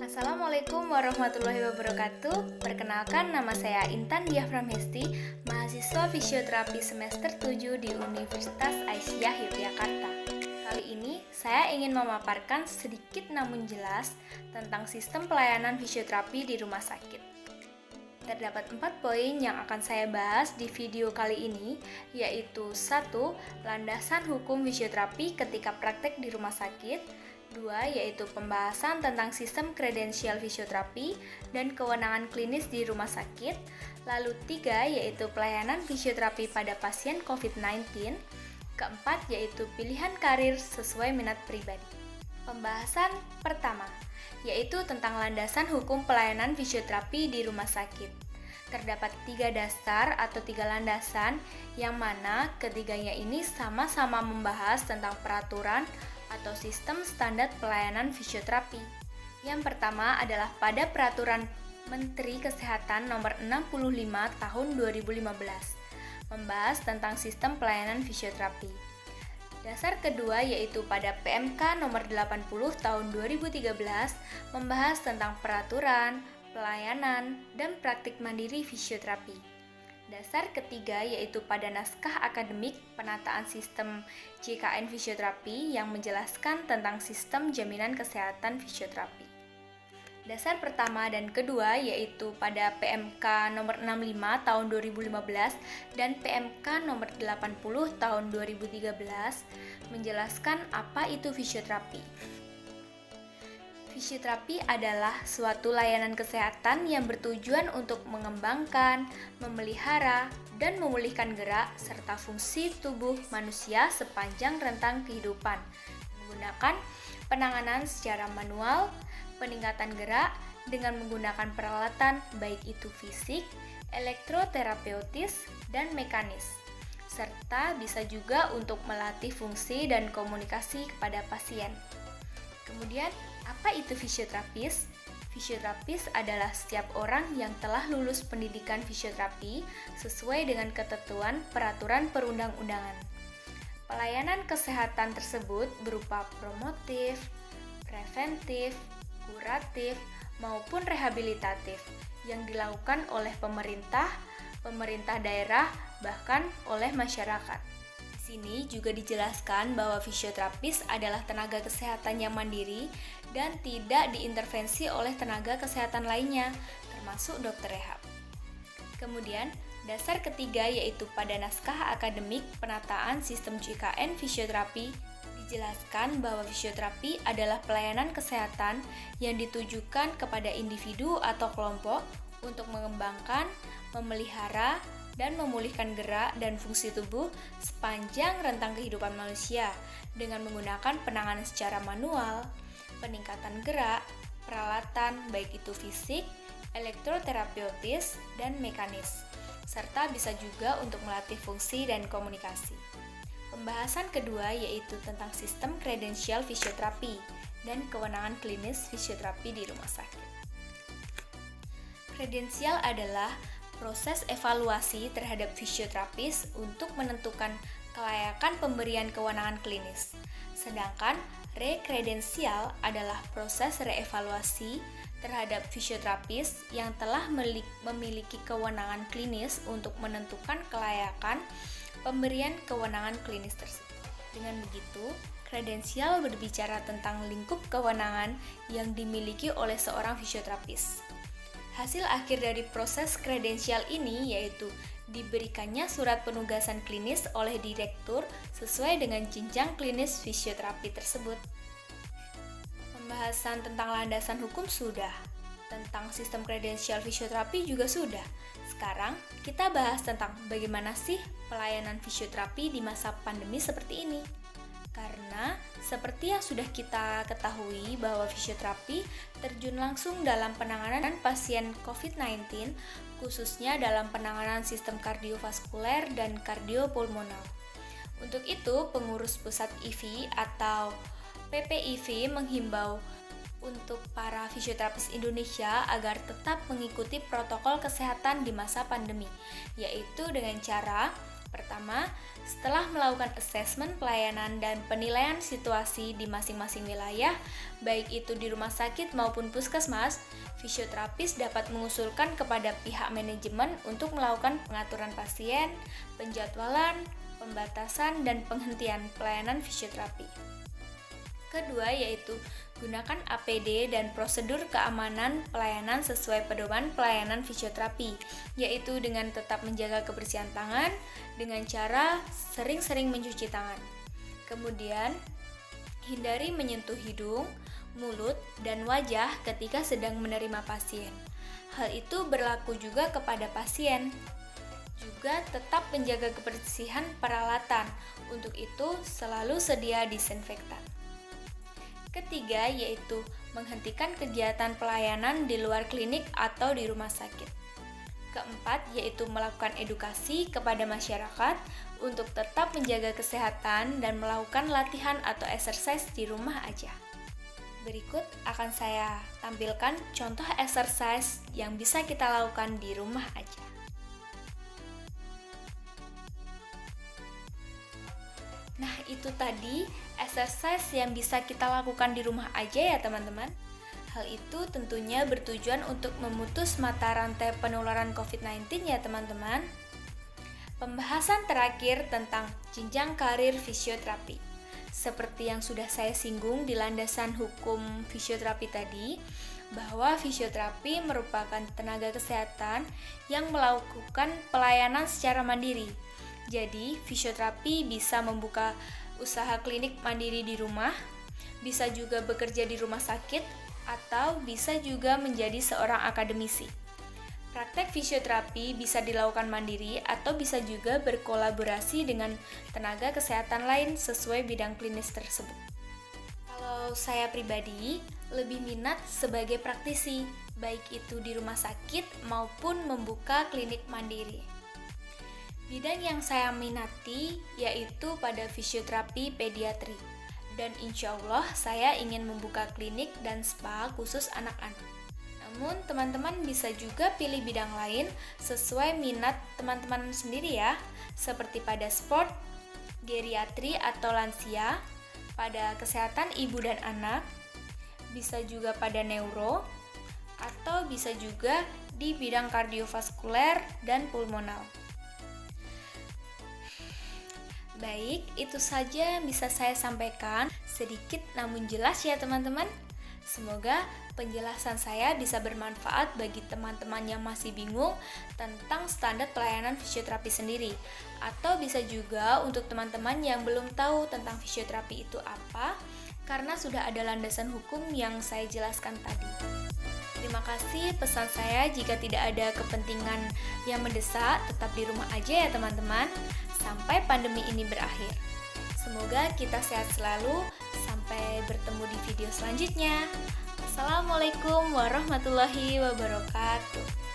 Assalamualaikum warahmatullahi wabarakatuh. Perkenalkan, nama saya Intan Diah Pramesti, mahasiswa fisioterapi semester 7 di Universitas Aisyah Yogyakarta. Kali ini saya ingin memaparkan sedikit namun jelas tentang sistem pelayanan fisioterapi di rumah sakit. Terdapat 4 poin yang akan saya bahas di video kali ini, yaitu 1. Landasan hukum fisioterapi ketika praktek di rumah sakit. 2. Yaitu pembahasan tentang sistem kredensial fisioterapi dan kewenangan klinis di rumah sakit. Lalu 3. Yaitu pelayanan fisioterapi pada pasien COVID-19. Keempat, yaitu pilihan karir sesuai minat pribadi. Pembahasan pertama, yaitu tentang landasan hukum pelayanan fisioterapi di rumah sakit. Terdapat 3 dasar atau 3 landasan, yang mana ketiganya ini sama-sama membahas tentang peraturan atau sistem standar pelayanan fisioterapi. Yang pertama adalah pada Peraturan Menteri Kesehatan Nomor 65 Tahun 2015, membahas tentang sistem pelayanan fisioterapi. Dasar kedua yaitu pada PMK Nomor 80 Tahun 2013, membahas tentang peraturan, pelayanan, dan praktik mandiri fisioterapi. Dasar ketiga yaitu pada naskah akademik penataan sistem JKN fisioterapi yang menjelaskan tentang sistem jaminan kesehatan fisioterapi. Dasar pertama dan kedua yaitu pada PMK nomor 65 tahun 2015 dan PMK nomor 80 tahun 2013 menjelaskan apa itu fisioterapi. Fisioterapi adalah suatu layanan kesehatan yang bertujuan untuk mengembangkan, memelihara, dan memulihkan gerak serta fungsi tubuh manusia sepanjang rentang kehidupan, menggunakan penanganan secara manual, peningkatan gerak dengan menggunakan peralatan baik itu fisik, elektroterapeutis, dan mekanis, serta bisa juga untuk melatih fungsi dan komunikasi kepada pasien. Kemudian, apa itu fisioterapis? Fisioterapis adalah setiap orang yang telah lulus pendidikan fisioterapi sesuai dengan ketentuan peraturan perundang-undangan. Pelayanan kesehatan tersebut berupa promotif, preventif, kuratif, maupun rehabilitatif yang dilakukan oleh pemerintah daerah, bahkan oleh masyarakat. Di sini juga dijelaskan bahwa fisioterapis adalah tenaga kesehatan yang mandiri dan tidak diintervensi oleh tenaga kesehatan lainnya, termasuk dokter rehab. Kemudian, dasar ketiga yaitu pada naskah akademik penataan sistem JKN fisioterapi dijelaskan bahwa fisioterapi adalah pelayanan kesehatan yang ditujukan kepada individu atau kelompok untuk mengembangkan, memelihara, dan memulihkan gerak dan fungsi tubuh sepanjang rentang kehidupan manusia dengan menggunakan penanganan secara manual, peningkatan gerak, peralatan baik itu fisik, elektroterapeutis, dan mekanis, serta bisa juga untuk melatih fungsi dan komunikasi. Pembahasan kedua yaitu tentang sistem kredensial fisioterapi dan kewenangan klinis fisioterapi di rumah sakit. Kredensial adalah proses evaluasi terhadap fisioterapis untuk menentukan kelayakan pemberian kewenangan klinis. Sedangkan rekredensial adalah proses reevaluasi terhadap fisioterapis yang telah memiliki kewenangan klinis untuk menentukan kelayakan pemberian kewenangan klinis tersebut. Dengan begitu, kredensial berbicara tentang lingkup kewenangan yang dimiliki oleh seorang fisioterapis. Hasil akhir dari proses kredensial ini yaitu diberikannya surat penugasan klinis oleh direktur sesuai dengan jenjang klinis fisioterapi tersebut. Pembahasan tentang landasan hukum sudah, tentang sistem kredensial fisioterapi juga sudah. Sekarang kita bahas tentang bagaimana sih pelayanan fisioterapi di masa pandemi seperti ini. Karena seperti yang sudah kita ketahui bahwa fisioterapi terjun langsung dalam penanganan pasien COVID-19, khususnya dalam penanganan sistem kardiovaskuler dan kardiopulmoner. Untuk itu, pengurus pusat IV atau PPIV menghimbau untuk para fisioterapis Indonesia agar tetap mengikuti protokol kesehatan di masa pandemi, yaitu dengan cara Pertama, setelah melakukan asesmen pelayanan dan penilaian situasi di masing-masing wilayah, baik itu di rumah sakit maupun puskesmas, fisioterapis dapat mengusulkan kepada pihak manajemen untuk melakukan pengaturan pasien, penjadwalan, pembatasan, dan penghentian pelayanan fisioterapi. Kedua yaitu gunakan APD dan prosedur keamanan pelayanan sesuai pedoman pelayanan fisioterapi, yaitu dengan tetap menjaga kebersihan tangan dengan cara sering-sering mencuci tangan. Kemudian, hindari menyentuh hidung, mulut, dan wajah ketika sedang menerima pasien. Hal itu berlaku juga kepada pasien. Juga tetap menjaga kebersihan peralatan, untuk itu selalu sedia disinfektan. Ketiga yaitu menghentikan kegiatan pelayanan di luar klinik atau di rumah sakit. Keempat yaitu melakukan edukasi kepada masyarakat untuk tetap menjaga kesehatan dan melakukan latihan atau exercise di rumah aja. Berikut akan saya tampilkan contoh exercise yang bisa kita lakukan di rumah aja. Nah, itu tadi exercise yang bisa kita lakukan di rumah aja ya teman-teman. Hal itu tentunya bertujuan untuk memutus mata rantai penularan COVID-19 ya teman-teman. Pembahasan terakhir tentang jenjang karir fisioterapi. Seperti yang sudah saya singgung di landasan hukum fisioterapi tadi, bahwa fisioterapi merupakan tenaga kesehatan yang melakukan pelayanan secara mandiri. Jadi, fisioterapi bisa membuka usaha klinik mandiri di rumah, bisa juga bekerja di rumah sakit, atau bisa juga menjadi seorang akademisi. Praktek fisioterapi bisa dilakukan mandiri atau bisa juga berkolaborasi dengan tenaga kesehatan lain sesuai bidang klinis tersebut. Kalau saya pribadi, lebih minat sebagai praktisi, baik itu di rumah sakit maupun membuka klinik mandiri. Bidang yang saya minati yaitu pada fisioterapi pediatri, dan insya Allah saya ingin membuka klinik dan spa khusus anak-anak. Namun teman-teman bisa juga pilih bidang lain sesuai minat teman-teman sendiri ya, seperti pada sport, geriatri atau lansia, pada kesehatan ibu dan anak, bisa juga pada neuro, atau bisa juga di bidang kardiovaskuler dan pulmonal. Baik, itu saja bisa saya sampaikan, sedikit namun jelas ya teman-teman. Semoga penjelasan saya bisa bermanfaat bagi teman-teman yang masih bingung tentang standar pelayanan fisioterapi sendiri. Atau bisa juga untuk teman-teman yang belum tahu tentang fisioterapi itu apa, karena sudah ada landasan hukum yang saya jelaskan tadi. Terima kasih, pesan saya jika tidak ada kepentingan yang mendesak, tetap di rumah aja ya teman-teman, sampai pandemi ini berakhir. Semoga kita sehat selalu, sampai bertemu di video selanjutnya. Assalamualaikum warahmatullahi wabarakatuh.